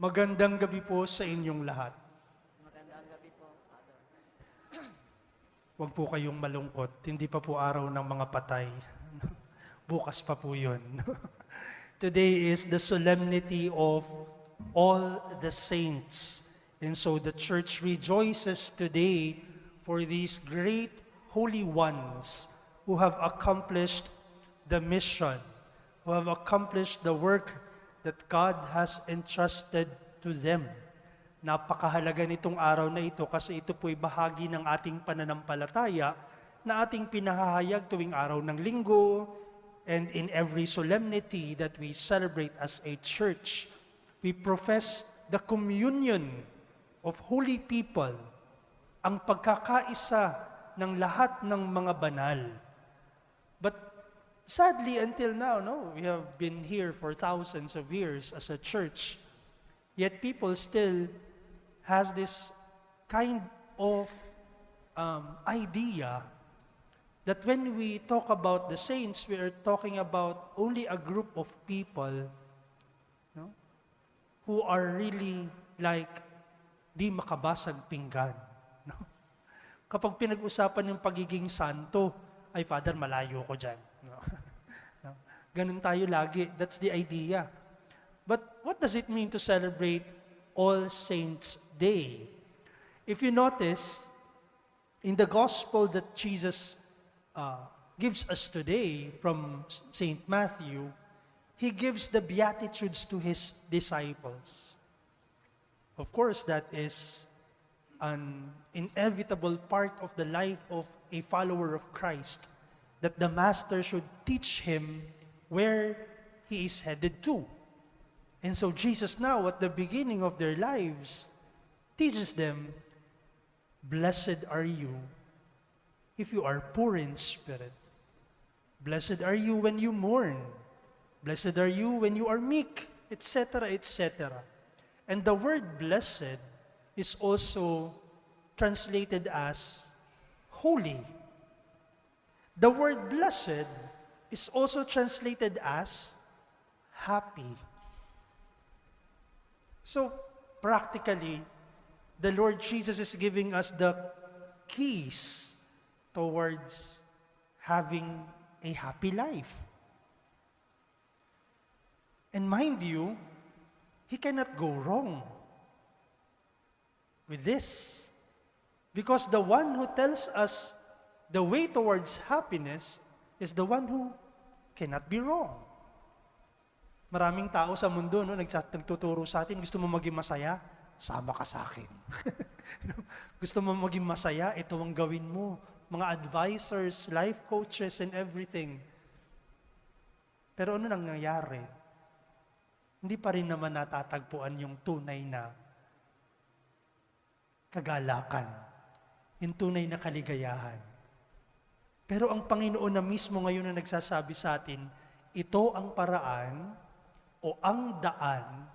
Magandang gabi po sa inyong lahat. Magandang gabi po, Father. Huwag po kayong malungkot. Hindi pa po araw ng mga patay. Bukas pa po yun. Today is the solemnity of all the saints. And so the church rejoices today for these great holy ones who have accomplished the mission, who have accomplished the work that God has entrusted to them. Napakahalaga nitong araw na ito kasi ito po'y bahagi ng ating pananampalataya na ating pinahahayag tuwing araw ng linggo and in every solemnity that we celebrate as a church. We profess the communion of holy people, ang pagkakaisa ng lahat ng mga banal. But sadly, until now, we have been here for thousands of years as a church. Yet people still has this kind of idea that when we talk about the saints, we are talking about only a group of people who are really like di makabasag pinggan. Kapag pinag-usapan yung pagiging santo, ay Father, malayo ko dyan. Ganun tayo lagi. That's the idea. But what does it mean to celebrate All Saints' Day? If you notice, in the gospel that Jesus gives us today from St. Matthew, he gives the Beatitudes to his disciples. Of course, that is an inevitable part of the life of a follower of Christ, that the Master should teach him where he is headed to. And so Jesus now, at the beginning of their lives, teaches them, "Blessed are you if you are poor in spirit. Blessed are you when you mourn. Blessed are you when you are meek," etc., etc. And the word blessed is also translated as holy. The word blessed is also translated as happy. So, practically, the Lord Jesus is giving us the keys towards having a happy life. And mind you, He cannot go wrong with this. Because the one who tells us the way towards happiness is the one who cannot be wrong. Maraming tao sa mundo nagtuturo sa atin, gusto mo maging masaya? Sama ka sa akin. Gusto mo maging masaya? Ito ang gawin mo. Mga advisors, life coaches, and everything. Pero ano nangyayari? Hindi pa rin naman natatagpuan yung tunay na kagalakan, yung tunay na kaligayahan. Pero ang Panginoon na mismo ngayon na nagsasabi sa atin, ito ang paraan o ang daan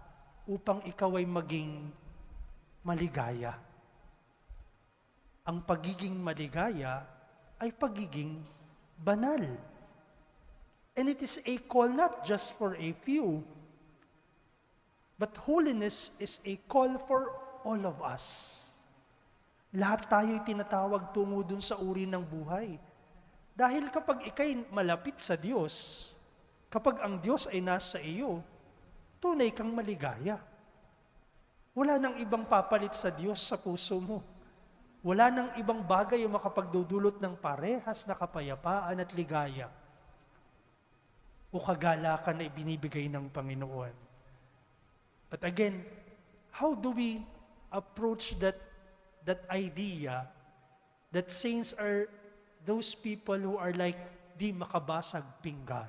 upang ikaw ay maging maligaya. Ang pagiging maligaya ay pagiging banal. And it is a call not just for a few, but holiness is a call for all of us. Lahat tayo'y tinatawag tungo dun sa uri ng buhay. Dahil kapag ikay malapit sa Diyos, kapag ang Diyos ay nasa iyo, tunay kang maligaya. Wala nang ibang papalit sa Diyos sa puso mo. Wala nang ibang bagay yung makapagdudulot ng parehas na kapayapaan at ligaya o kagalakan na ibinibigay ng Panginoon. But again, how do we approach that idea that saints are those people who are like di makabasag pinggan?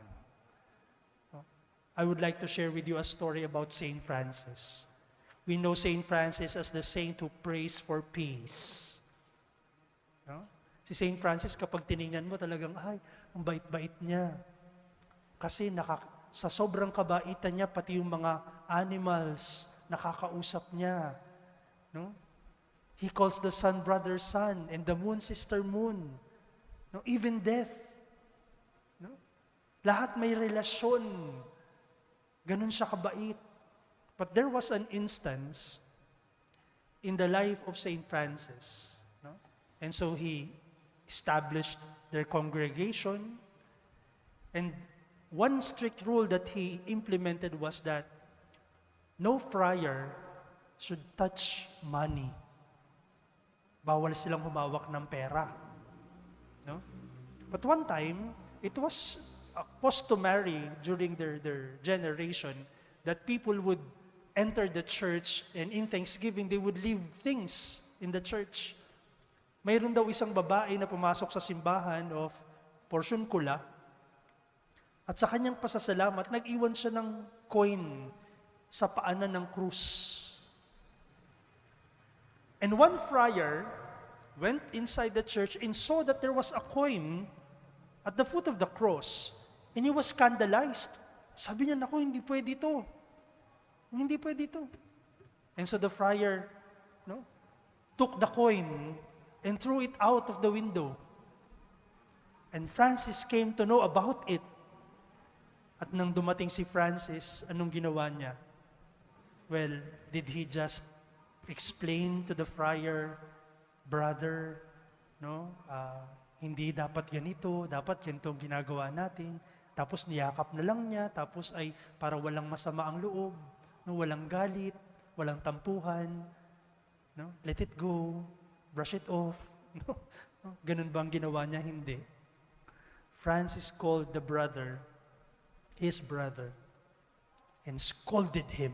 I would like to share with you a story about Saint Francis. We know Saint Francis as the saint who prays for peace. Si Saint Francis, kapag tinignan mo talagang, ay, ang bait-bait niya. Kasi sa sobrang kabaitan niya, pati yung mga animals, nakakausap niya. He calls the sun brother sun and the moon sister moon. Even death. Lahat may relasyon. Ganun siya kabait. But there was an instance in the life of Saint Francis. No? And so he established their congregation. And one strict rule that he implemented was that no friar should touch money. Bawal silang humawak ng pera. No? But one time, it was customary during their generation that people would enter the church and in Thanksgiving, they would leave things in the church. Mayroon daw isang babae na pumasok sa simbahan of portion kula at sa kanyang pasasalamat, nag-iwan siya ng coin sa paanan ng krus. And one friar went inside the church and saw that there was a coin at the foot of the cross. And he was scandalized. Sabi niya, naku, hindi pwede ito. Hindi pwede ito. And so the friar took the coin and threw it out of the window. And Francis came to know about it. At nang dumating si Francis, anong ginawa niya? Well, did he just explain to the friar, brother, hindi dapat ganito, dapat ganito ang ginagawa natin. Tapos niyakap na lang niya, tapos ay para walang masama ang loob, walang galit, walang tampuhan, let it go, brush it off. Ganun ba ang ginawa niya? Hindi. Francis called the brother, his brother, and scolded him.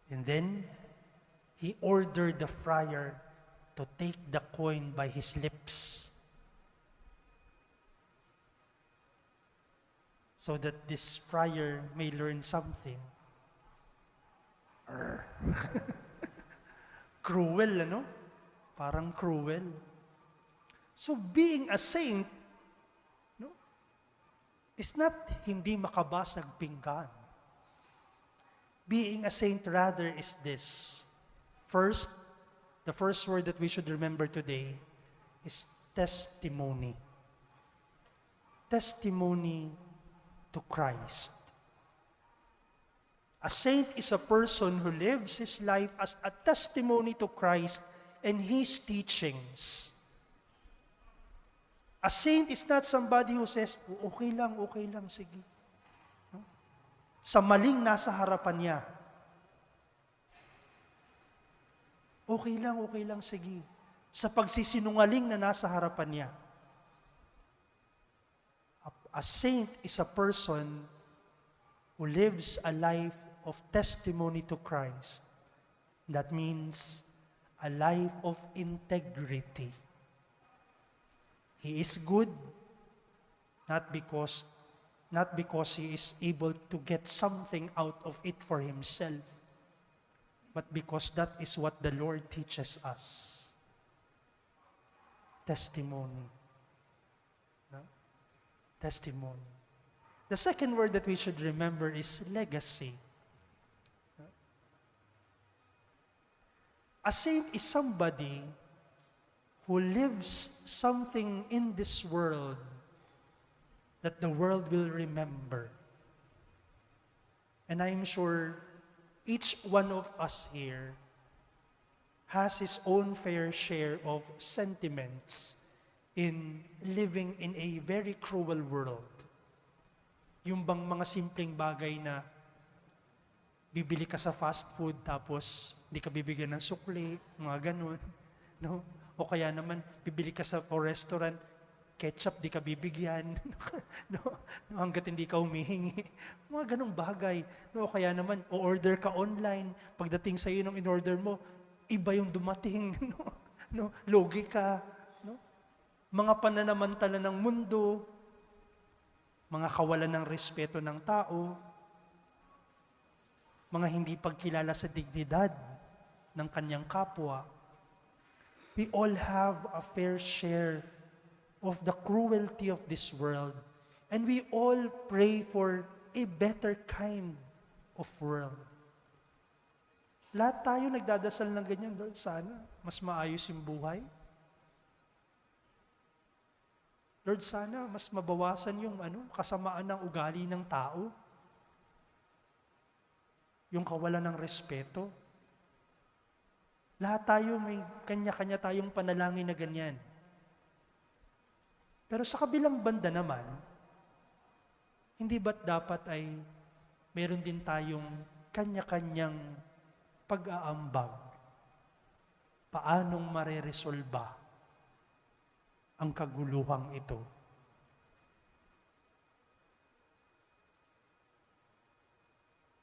And then, he ordered the friar to take the coin by his lips so that this friar may learn something. Cruel, Parang cruel. So being a saint, is not hindi makabasag pinggan. Being a saint rather is this. First, the first word that we should remember today is testimony. Testimony to Christ. A saint is a person who lives his life as a testimony to Christ and His teachings. A saint is not somebody who says, okay lang, sige. Sa maling nasa harapan niya, okay lang, sige. Sa pagsisinungaling na nasa harapan niya. A saint is a person who lives a life of testimony to Christ. That means a life of integrity. He is good, not because he is able to get something out of it for himself, but because that is what the Lord teaches us. Testimony. Testimony. The second word that we should remember is legacy. A saint is somebody who lives something in this world that the world will remember. And I'm sure each one of us here has his own fair share of sentiments in living in a very cruel world. Yung bang mga simpleng bagay na bibili ka sa fast food tapos hindi ka bibigyan ng sukli, mga ganun. O kaya naman, bibili ka sa restaurant, ketchup, di ka bibigyan. Hanggat hindi ka humihingi. Mga ganong bagay. O kaya naman, o-order ka online. Pagdating sa iyo nung in-order mo, iba yung dumating. Logi ka. Mga pananamantala ng mundo. Mga kawalan ng respeto ng tao. Mga hindi pagkilala sa dignidad ng kanyang kapwa. We all have a fair share of the cruelty of this world. And we all pray for a better kind of world. Lahat tayo nagdadasal ng ganyan, Lord, sana mas maayos yung buhay. Lord, sana mas mabawasan yung kasamaan ng ugali ng tao. yung kawalan ng respeto. Lahat tayo may kanya-kanya tayong panalangin na ganyan. Pero sa kabilang banda naman, hindi ba't dapat ay meron din tayong kanya-kanyang pag-aambag? Paanong mareresolba ang kaguluhang ito?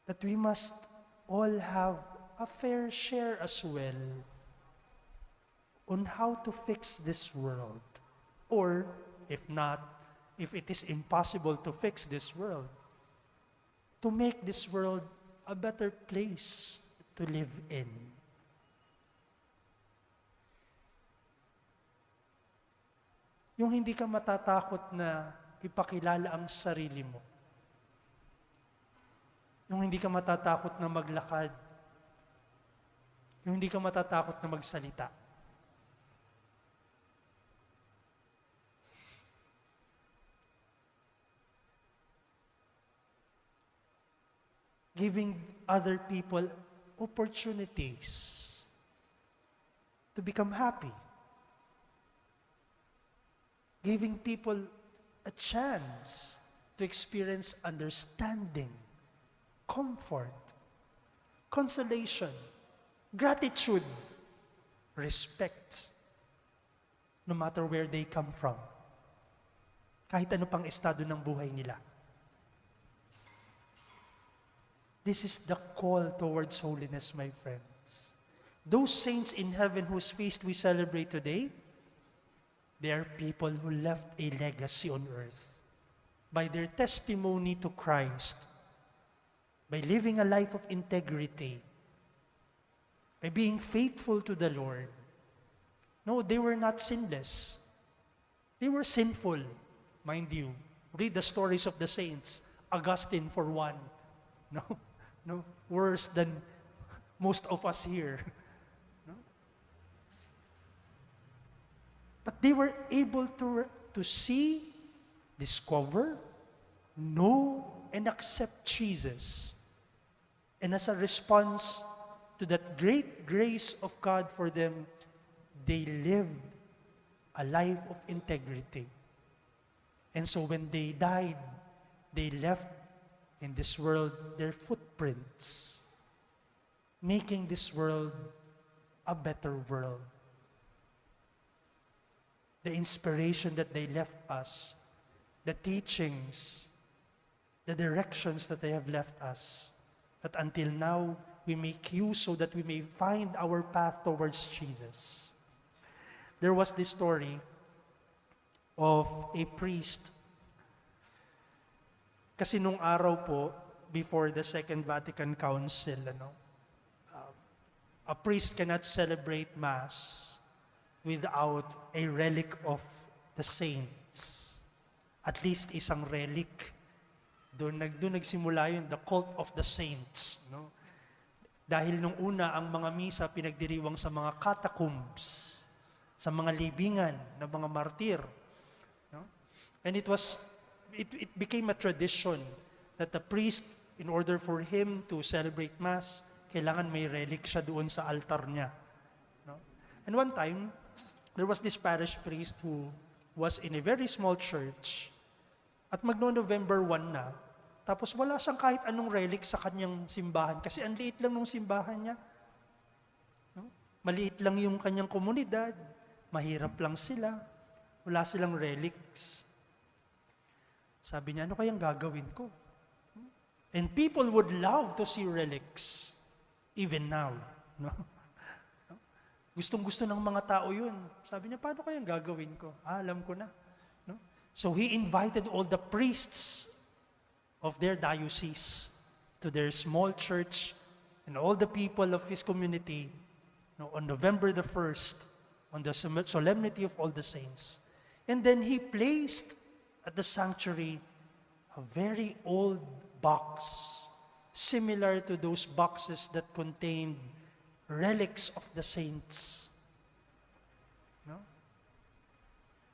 That we must all have a fair share as well on how to fix this world. Or, if not, if it is impossible to fix this world, to make this world a better place to live in. Yung hindi ka matatakot na ipakilala ang sarili mo. Yung hindi ka matatakot na maglakad. Yung hindi ka matatakot na magsalita. Giving other people opportunities to become happy. Giving people a chance to experience understanding, comfort, consolation, gratitude, respect, no matter where they come from. Kahit ano pang estado ng buhay nila. This is the call towards holiness, my friends. Those saints in heaven whose feast we celebrate today, they are people who left a legacy on earth by their testimony to Christ, by living a life of integrity, by being faithful to the Lord. No, they were not sinless. They were sinful, mind you. Read the stories of the saints. Augustine, for one. No, worse than most of us here. No? But they were able to see, discover, know, and accept Jesus. And as a response to that great grace of God for them, they lived a life of integrity. And so when they died, they left in this world their footprints, making this world a better world. The inspiration that they left us, the teachings, the directions that they have left us, that until now we make use so that we may find our path towards Jesus. There was this story of a priest. Kasi nung araw po, before the Second Vatican Council, a priest cannot celebrate Mass without a relic of the saints. At least isang relic. Doon nagsimula yun, the cult of the saints. No? Dahil nung una, ang mga misa pinagdiriwang sa mga catacombs, sa mga libingan ng mga martir. No? And it became a tradition that the priest, in order for him to celebrate Mass, kailangan may relic siya doon sa altar niya. No? And one time, there was this parish priest who was in a very small church at November 1 na, tapos wala siyang kahit anong relic sa kanyang simbahan kasi ang liit lang ng simbahan niya. No? Maliit lang yung kanyang komunidad, mahirap lang sila, wala silang relics. Sabi niya, ano kayang gagawin ko? And people would love to see relics, even now. No? Gustong-gusto ng mga tao yun. Sabi niya, paano kayang gagawin ko? Alam ko na. No? So he invited all the priests of their diocese to their small church and all the people of his community on November the 1st, on the solemnity of all the saints. And then he placed at the sanctuary a very old box, similar to those boxes that contained relics of the saints. No?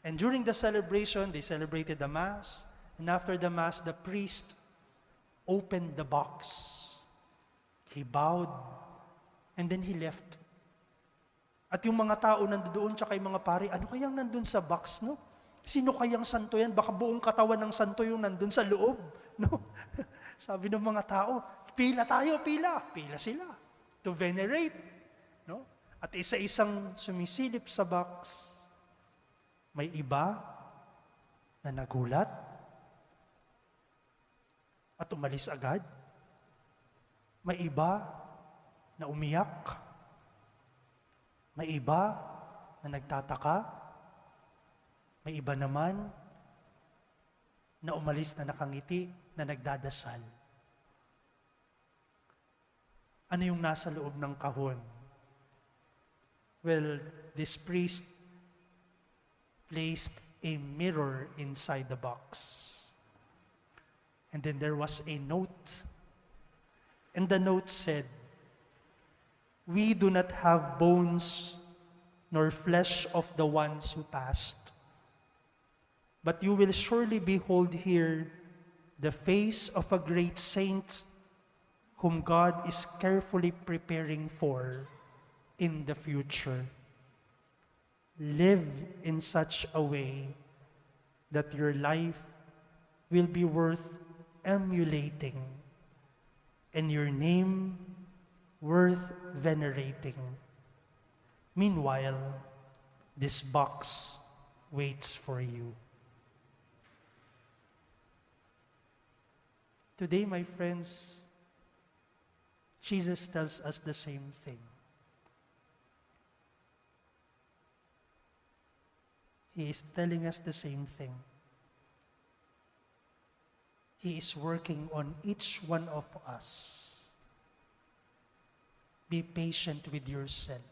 And during the celebration, they celebrated the Mass, and after the Mass, the priest opened the box. He bowed, and then he left. At yung mga tao nandoon, tsaka yung mga pari, ano kayang nandun sa box, no? Sino kayang santo yan? Baka buong katawan ng santo yung nandun sa loob, no? Sabi ng mga tao, pila tayo, pila. Pila sila to venerate, no? At isa-isang sumisilip sa box. May iba na nagulat at umalis agad. May iba na umiyak. May iba na nagtataka. May iba naman na umalis na nakangiti, na nagdadasal. Ano yung nasa loob ng kahon? Well, this priest placed a mirror inside the box. And then there was a note. And the note said, "We do not have bones nor flesh of the ones who passed. But you will surely behold here the face of a great saint whom God is carefully preparing for in the future. Live in such a way that your life will be worth emulating and your name worth venerating. Meanwhile, this box waits for you." Today, my friends, Jesus tells us the same thing. He is telling us the same thing. He is working on each one of us. Be patient with yourself.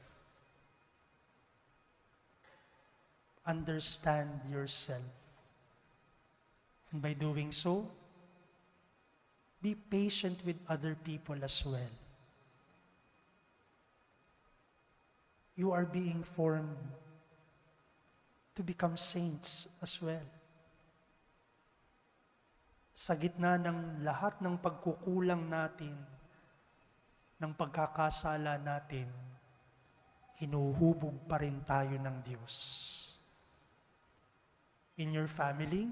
Understand yourself. And by doing so, be patient with other people as well. You are being formed to become saints as well. Sa gitna ng lahat ng pagkukulang natin, ng pagkakasala natin, hinuhubog pa rin tayo ng Diyos. In your family,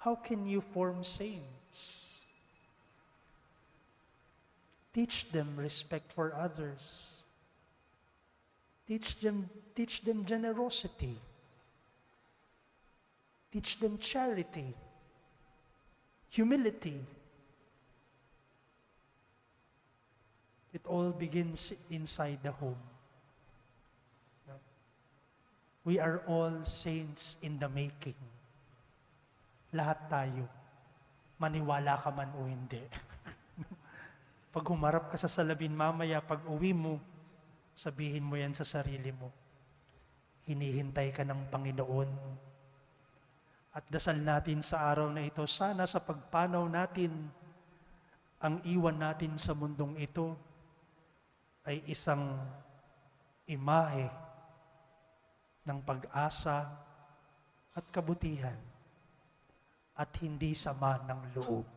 how can you form saints? Teach them respect for others. Teach them generosity. Teach them charity, humility. It all begins inside the home. We are all saints in the making. Lahat tayo. Maniwala ka man o hindi. Pag humarap ka sa salamin mamaya, pag uwi mo, sabihin mo yan sa sarili mo. Hinihintay ka ng Panginoon. At dasal natin sa araw na ito, sana sa pagpanaw natin, ang iwan natin sa mundong ito ay isang imahe ng pag-asa at kabutihan at hindi sama ng loob.